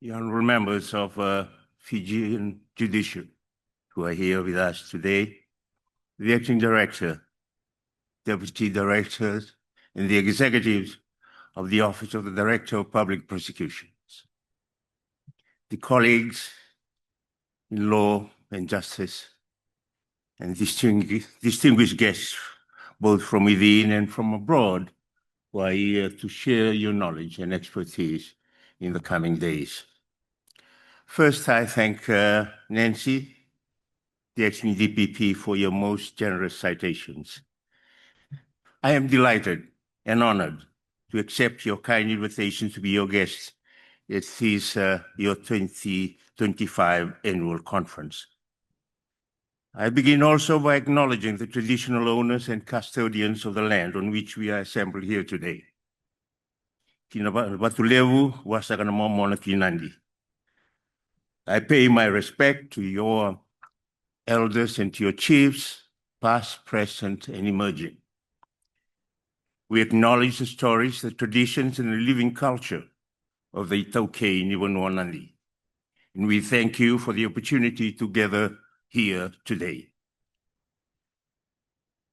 The honorable members of Fijian Judiciary who are here with us today, the acting director, deputy directors, and the executives of the Office of the Director of Public Prosecutions, the colleagues in law and justice, and distinguished guests, both from within and from abroad, who are here to share your knowledge and expertise in the coming days. First, I thank Nancy, the acting DPP, for your most generous citations. I am delighted and honored to accept your kind invitation to be your guest at this, your 2025 annual conference. I begin also by acknowledging the traditional owners and custodians of the land on which we are assembled here today. I pay my respect to your elders and to your chiefs, past, present, and emerging. We acknowledge the stories, the traditions, and the living culture of the Itaukei Niwanoanandi. And we thank you for the opportunity to gather here today.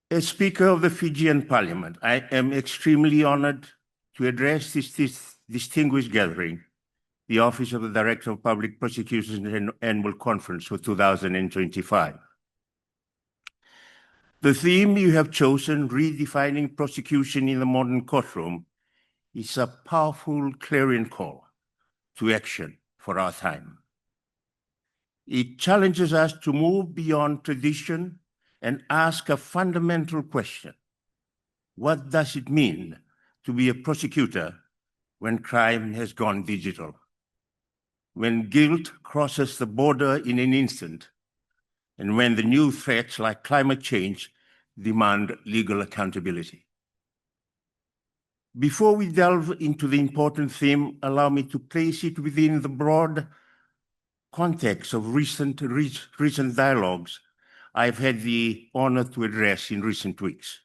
As Speaker of the Fijian Parliament, I am extremely honored to address this distinguished gathering, the Office of the Director of Public Prosecutions Annual Conference for 2025. The theme you have chosen, Redefining Prosecution in the Modern Courtroom, is a powerful clarion call to action for our time. It challenges us to move beyond tradition and ask a fundamental question. What does it mean to be a prosecutor when crime has gone digital? When guilt crosses the border in an instant, and when the new threats like climate change demand legal accountability. Before we delve into the important theme, allow me to place it within the broad context of recent dialogues I've had the honor to address in recent weeks.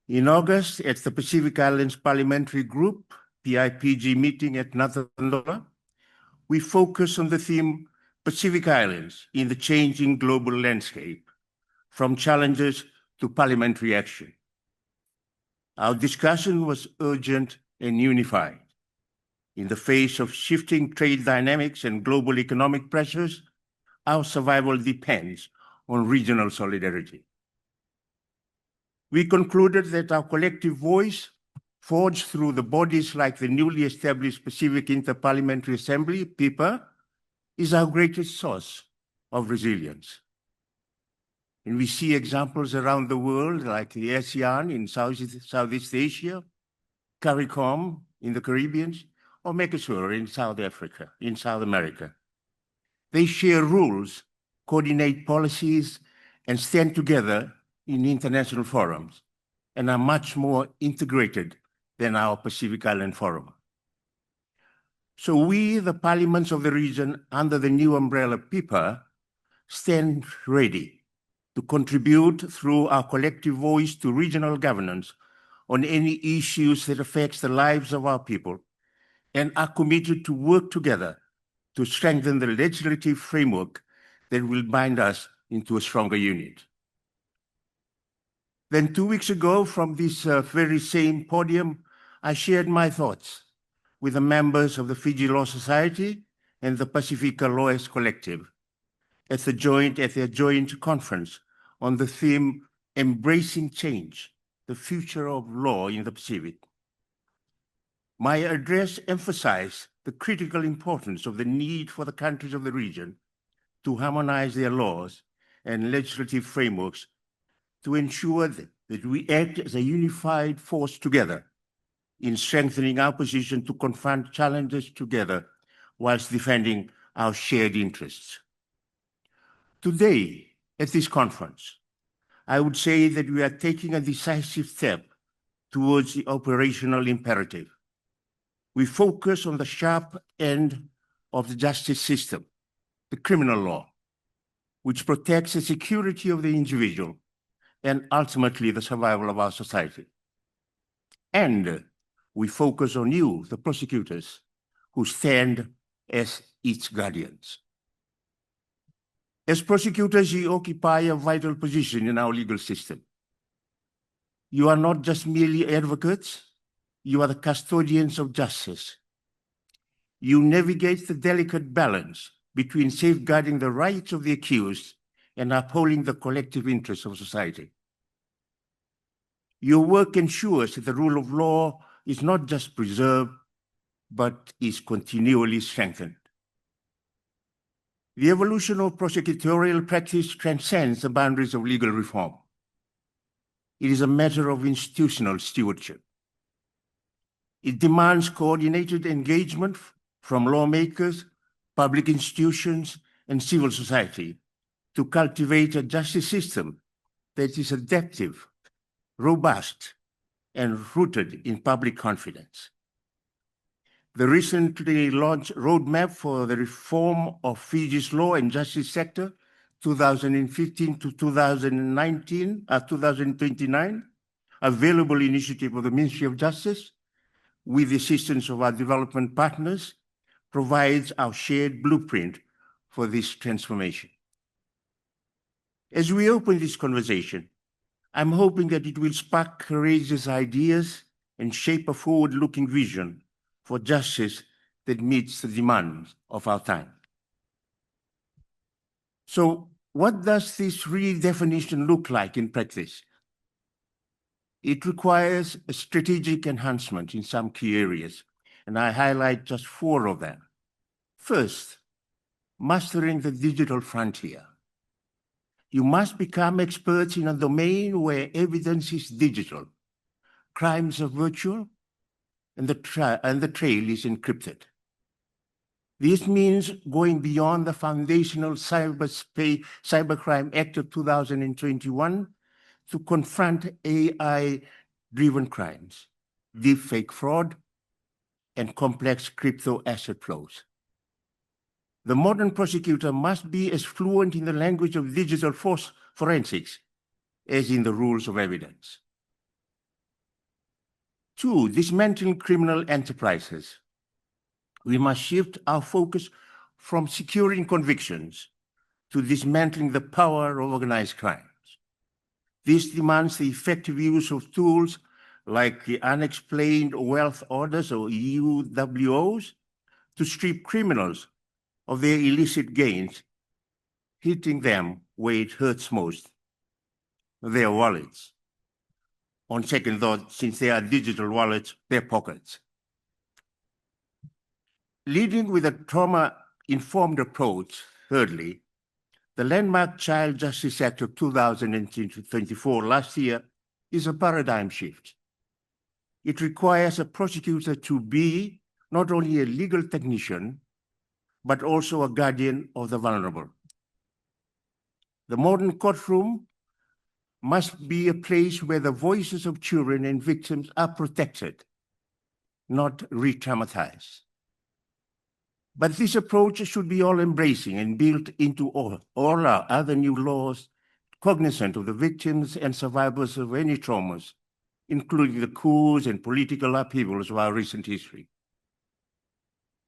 In August, at the Pacific Islands Parliamentary Group, PIPG meeting at Nathandola, we focused on the theme Pacific Islands in the changing global landscape, from challenges to parliamentary action. Our discussion was urgent and unified. In the face of shifting trade dynamics and global economic pressures, our survival depends on regional solidarity. We concluded that our collective voice, forged through the bodies like the newly established Pacific Interparliamentary Assembly, PIPA, is our greatest source of resilience. And we see examples around the world like the ASEAN in Southeast Asia, CARICOM in the Caribbean, or Mercosur in South America. They share rules, coordinate policies, and stand together in international forums, and are much more integrated than our Pacific Island Forum. So we, the parliaments of the region under the new umbrella PIPA, stand ready to contribute through our collective voice to regional governance on any issues that affects the lives of our people, and are committed to work together to strengthen the legislative framework that will bind us into a stronger unit. Then 2 weeks ago, from this very same podium, I shared my thoughts with the members of the Fiji Law Society and the Pacifica Lawyers Collective at their joint conference on the theme, Embracing Change, the Future of Law in the Pacific. My address emphasized the critical importance of the need for the countries of the region to harmonize their laws and legislative frameworks to ensure that we act as a unified force together in strengthening our position to confront challenges together whilst defending our shared interests. Today, at this conference, I would say that we are taking a decisive step towards the operational imperative. We focus on the sharp end of the justice system, the criminal law, which protects the security of the individual and ultimately the survival of our society. And we focus on you, the prosecutors, who stand as its guardians. As prosecutors, you occupy a vital position in our legal system. You are not just merely advocates, you are the custodians of justice. You navigate the delicate balance between safeguarding the rights of the accused and upholding the collective interests of society. Your work ensures that the rule of law is not just preserved, but is continually strengthened. The evolution of prosecutorial practice transcends the boundaries of legal reform. It is a matter of institutional stewardship. It demands coordinated engagement from lawmakers, public institutions, and civil society to cultivate a justice system that is adaptive, robust, and rooted in public confidence. The recently launched roadmap for the reform of Fiji's law and justice sector, 2015 to 2029, available initiative of the Ministry of Justice, with the assistance of our development partners, provides our shared blueprint for this transformation. As we open this conversation, I'm hoping that it will spark courageous ideas and shape a forward-looking vision for justice that meets the demands of our time. So, what does this redefinition look like in practice? It requires a strategic enhancement in some key areas, and I highlight just 4 of them. First, mastering the digital frontier. You must become experts in a domain where evidence is digital, crimes are virtual, and the trail is encrypted. This means going beyond the foundational Cybercrime Act of 2021 to confront AI-driven crimes, deepfake fraud, and complex crypto asset flows. The modern prosecutor must be as fluent in the language of digital forensics as in the rules of evidence. 2, dismantling criminal enterprises. We must shift our focus from securing convictions to dismantling the power of organized crimes. This demands the effective use of tools like the unexplained wealth orders, or UWOs, to strip criminals of their illicit gains, hitting them where it hurts most, their wallets. On second thought, since they are digital wallets, their pockets. Leading with a trauma-informed approach, thirdly, the landmark Child Justice Act of 2024 last year is a paradigm shift. It requires a prosecutor to be not only a legal technician, but also a guardian of the vulnerable. The modern courtroom must be a place where the voices of children and victims are protected, not re-traumatized. But this approach should be all-embracing and built into all our other new laws, cognizant of the victims and survivors of any traumas, including the coups and political upheavals of our recent history.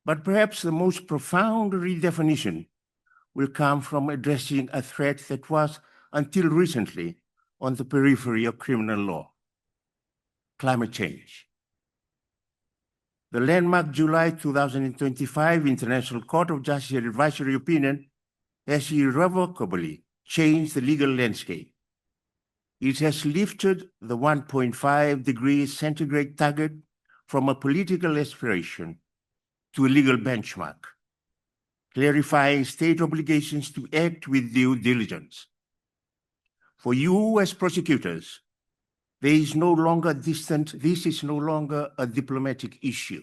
But perhaps the most profound redefinition will come from addressing a threat that was, until recently, on the periphery of criminal law: climate change. The landmark July 2025 International Court of Justice advisory opinion has irrevocably changed the legal landscape. It has lifted the 1.5 degrees centigrade target from a political aspiration to a legal benchmark, clarifying state obligations to act with due diligence. For you as prosecutors, this is no longer a diplomatic issue.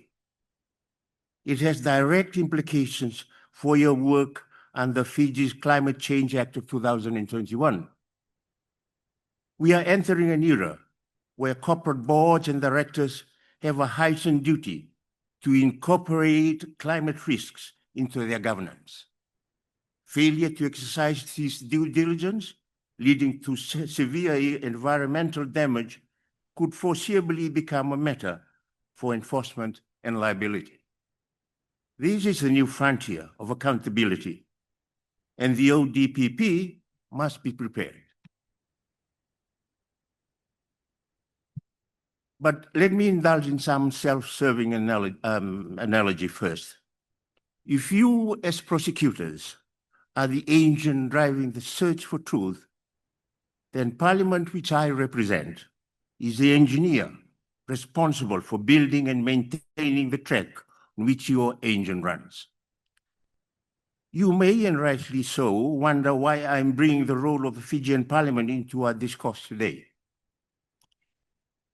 It has direct implications for your work under Fiji's Climate Change Act of 2021. We are entering an era where corporate boards and directors have a heightened duty to incorporate climate risks into their governance. Failure to exercise this due diligence, leading to severe environmental damage, could foreseeably become a matter for enforcement and liability. This is a new frontier of accountability, and the ODPP must be prepared. But let me indulge in some self-serving analogy first. If you, as prosecutors, are the engine driving the search for truth, then Parliament, which I represent, is the engineer responsible for building and maintaining the track on which your engine runs. You may, and rightly so, wonder why I'm bringing the role of the Fijian Parliament into our discourse today.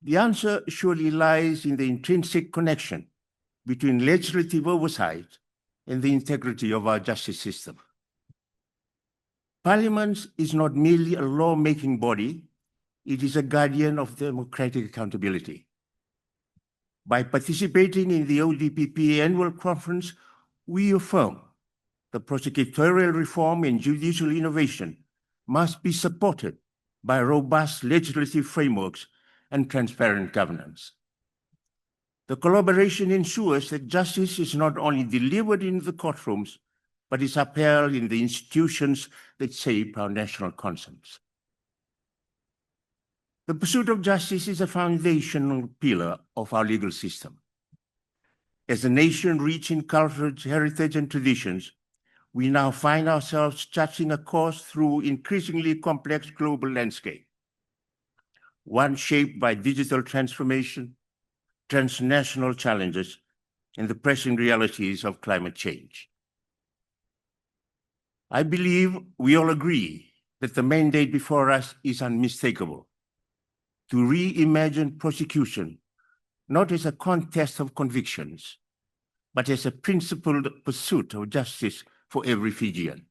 The answer surely lies in the intrinsic connection between legislative oversight and the integrity of our justice system. Parliament is not merely a law-making body, it is a guardian of democratic accountability. By participating in the ODPP annual conference, we affirm the prosecutorial reform and judicial innovation must be supported by robust legislative frameworks and transparent governance. The collaboration ensures that justice is not only delivered in the courtrooms, but is upheld in the institutions that shape our national conscience. The pursuit of justice is a foundational pillar of our legal system. As a nation rich in cultural heritage and traditions, we now find ourselves charting a course through increasingly complex global landscape, one shaped by digital transformation, transnational challenges, and the pressing realities of climate change. I believe we all agree that the mandate before us is unmistakable: to reimagine prosecution, not as a contest of convictions, but as a principled pursuit of justice for every Fijian.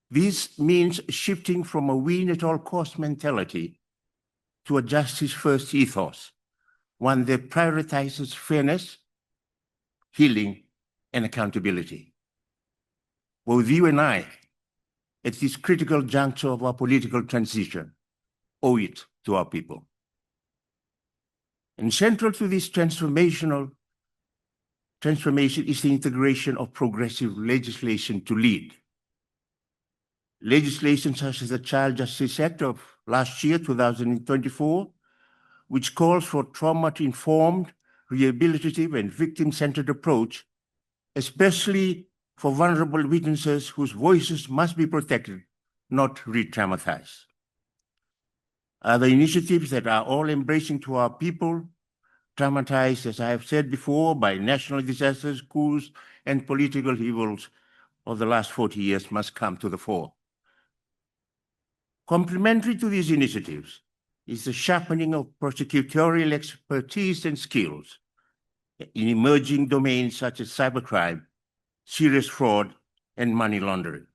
This means shifting from a win-at-all-cost mentality to a justice-first ethos, one that prioritizes fairness, healing, and accountability. Both you and I, at this critical juncture of our political transition, owe it to our people. And central to this transformation is the integration of progressive legislation to lead. Legislation such as the Child Justice Act of last year, 2024, which calls for trauma-informed, rehabilitative, and victim-centered approach, especially for vulnerable witnesses whose voices must be protected, not re-traumatized. Other initiatives that are all embracing to our people, traumatized, as I have said before, by national disasters, coups, and political evils of the last 40 years must come to the fore. Complementary to these initiatives is the sharpening of prosecutorial expertise and skills in emerging domains such as cybercrime, serious fraud, and money laundering.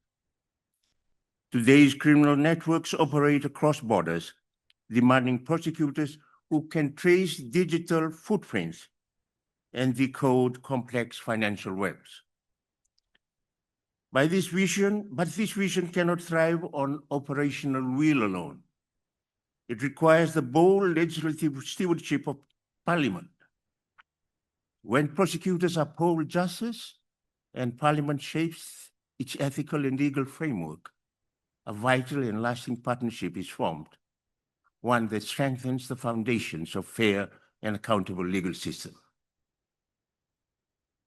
Today's criminal networks operate across borders, demanding prosecutors who can trace digital footprints and decode complex financial webs. But this vision cannot thrive on operational will alone. It requires the bold legislative stewardship of Parliament. When prosecutors uphold justice and Parliament shapes its ethical and legal framework, a vital and lasting partnership is formed, one that strengthens the foundations of fair and accountable legal system.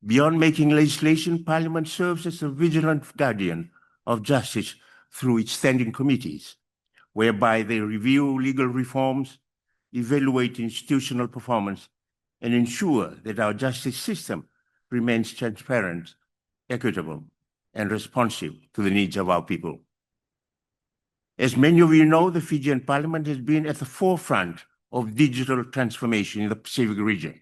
Beyond making legislation, Parliament serves as a vigilant guardian of justice through its standing committees, whereby they review legal reforms, evaluate institutional performance, and ensure that our justice system remains transparent, equitable, and responsive to the needs of our people. As many of you know, the Fijian Parliament has been at the forefront of digital transformation in the Pacific region.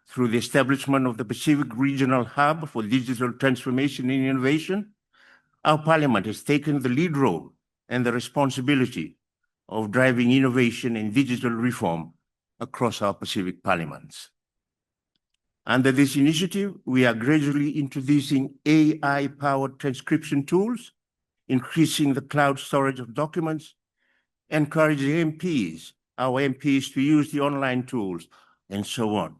Through the establishment of the Pacific Regional Hub for Digital Transformation and Innovation, our Parliament has taken the lead role and the responsibility of driving innovation and digital reform across our Pacific parliaments. Under this initiative, we are gradually introducing AI-powered transcription tools, increasing the cloud storage of documents, encouraging our MPs to use the online tools, and so on.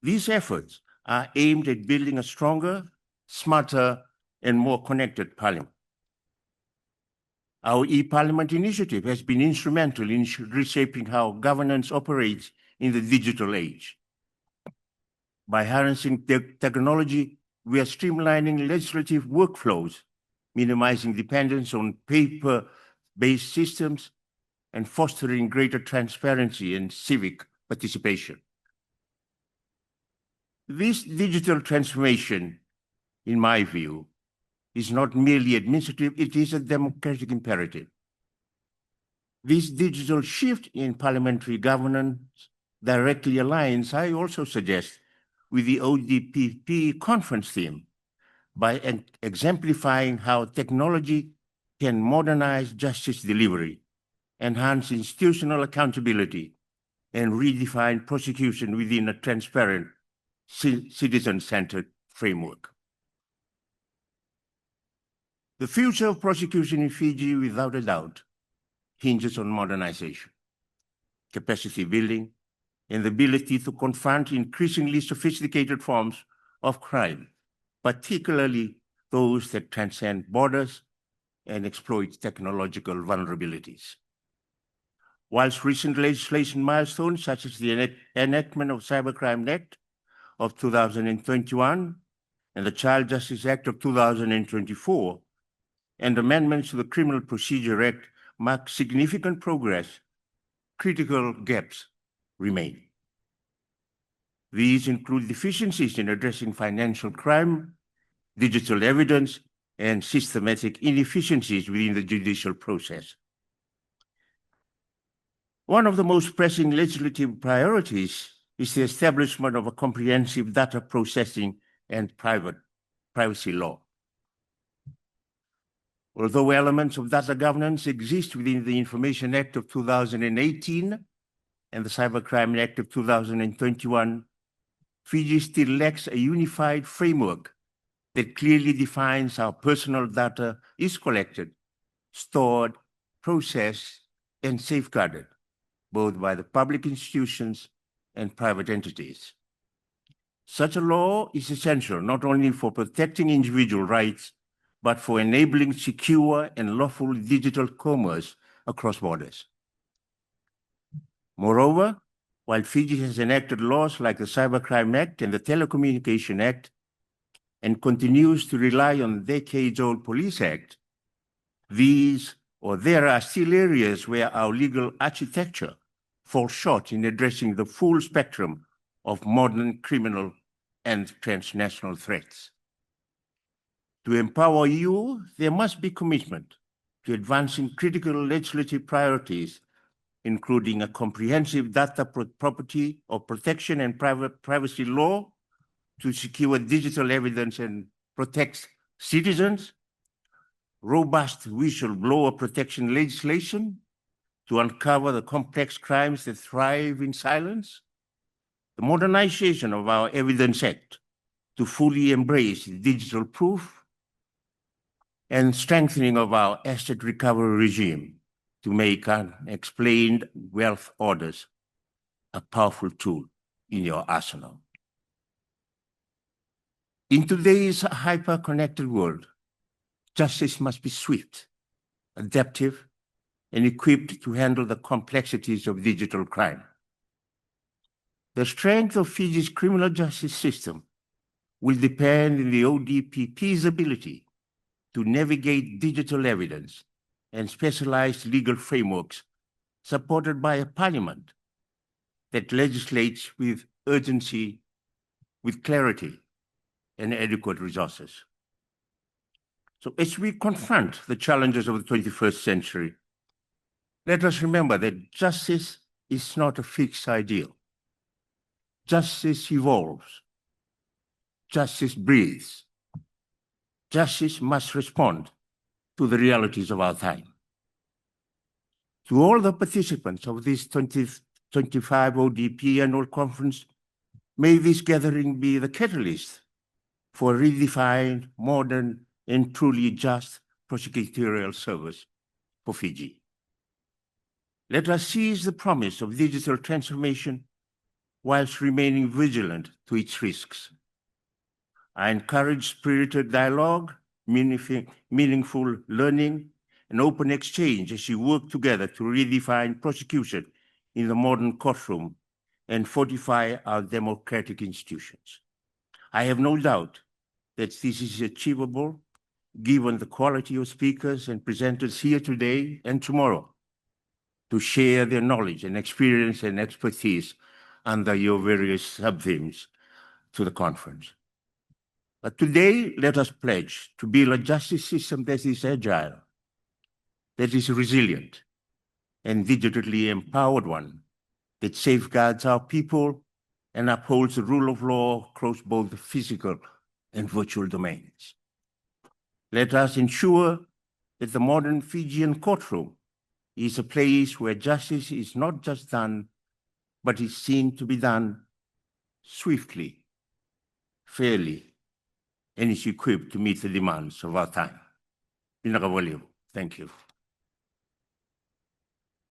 These efforts are aimed at building a stronger, smarter, and more connected parliament. Our e-Parliament initiative has been instrumental in reshaping how governance operates in the digital age. By harnessing technology, we are streamlining legislative workflows, minimizing dependence on paper-based systems, and fostering greater transparency and civic participation. This digital transformation, in my view, is not merely administrative, it is a democratic imperative. This digital shift in parliamentary governance directly aligns, I also suggest, with the ODPP conference theme by exemplifying how technology can modernize justice delivery, enhance institutional accountability, and redefine prosecution within a transparent, citizen-centered framework. The future of prosecution in Fiji, without a doubt, hinges on modernization, capacity building, and the ability to confront increasingly sophisticated forms of crime, particularly those that transcend borders and exploit technological vulnerabilities. Whilst recent legislation milestones, such as the enactment of Cybercrime Act of 2021 and the Child Justice Act of 2024, and amendments to the Criminal Procedure Act mark significant progress, critical gaps remain. These include deficiencies in addressing financial crime, digital evidence, and systematic inefficiencies within the judicial process. One of the most pressing legislative priorities is the establishment of a comprehensive data processing and privacy law. Although elements of data governance exist within the Information Act of 2018 and the Cybercrime Act of 2021, Fiji still lacks a unified framework that clearly defines how personal data is collected, stored, processed, and safeguarded, both by the public institutions and private entities. Such a law is essential not only for protecting individual rights, but for enabling secure and lawful digital commerce across borders. Moreover, while Fiji has enacted laws like the Cybercrime Act and the Telecommunication Act, and continues to rely on the decades-old Police Act, there are still areas where our legal architecture falls short in addressing the full spectrum of modern criminal and transnational threats. To empower you, there must be commitment to advancing critical legislative priorities, including a comprehensive data property or protection and privacy law to secure digital evidence and protect citizens, robust whistleblower protection legislation to uncover the complex crimes that thrive in silence, the modernization of our Evidence Act to fully embrace digital proof, and strengthening of our asset recovery regime to make unexplained wealth orders a powerful tool in your arsenal. In today's hyper-connected world, justice must be swift, adaptive, and equipped to handle the complexities of digital crime. The strength of Fiji's criminal justice system will depend on the ODPP's ability to navigate digital evidence and specialized legal frameworks supported by a parliament that legislates with urgency, with clarity, and adequate resources. So as we confront the challenges of the 21st century, let us remember that justice is not a fixed ideal. Justice evolves. Justice breathes. Justice must respond to the realities of our time. To all the participants of this 2025 ODP annual conference, may this gathering be the catalyst for a redefined, modern, and truly just prosecutorial service for Fiji. Let us seize the promise of digital transformation whilst remaining vigilant to its risks, I encourage spirited dialogue, meaningful learning, and open exchange as we work together to redefine prosecution in the modern courtroom and fortify our democratic institutions. I have no doubt that this is achievable given the quality of speakers and presenters here today and tomorrow to share their knowledge and experience and expertise under your various sub-themes to the conference. But today, let us pledge to build a justice system that is agile, that is resilient, and digitally empowered one that safeguards our people and upholds the rule of law across both the physical and virtual domains. Let us ensure that the modern Fijian courtroom is a place where justice is not just done, but is seen to be done swiftly, fairly, and is equipped to meet the demands of our time. Thank you.